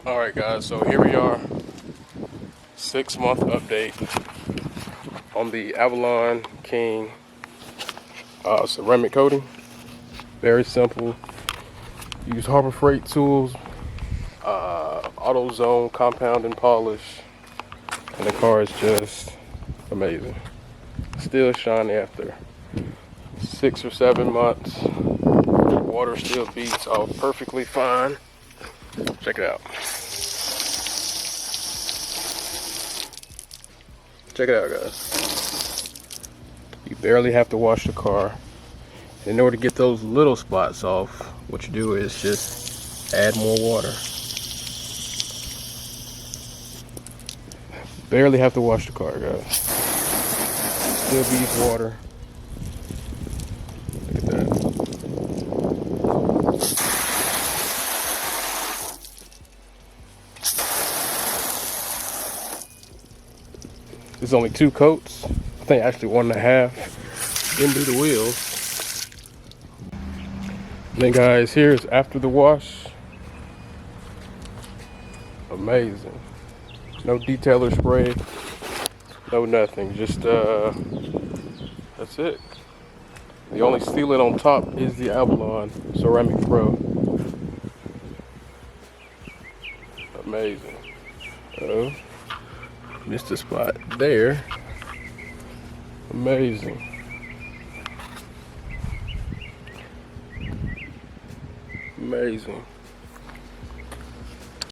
Alright guys, so here we are, 6-month update on the Avalon King ceramic coating. Very simple. Use Harbor Freight tools, AutoZone compound and polish, and the car is just amazing. Still shiny after 6 or 7 months. Water still beats all perfectly fine. Check it out. Check it out, guys. You barely have to wash the car. In order to get those little spots off, what you do is just add more water. Barely have to wash the car, guys. Still beats water. Look at that. There's only 2 coats. I think actually 1.5. Didn't do the wheels. And then guys, here's after the wash. Amazing. No detailer spray. No nothing. Just that's it. The only sealant on top is the Avalon Ceramic Pro. Amazing. Oh. Missed a spot there. Amazing. Amazing.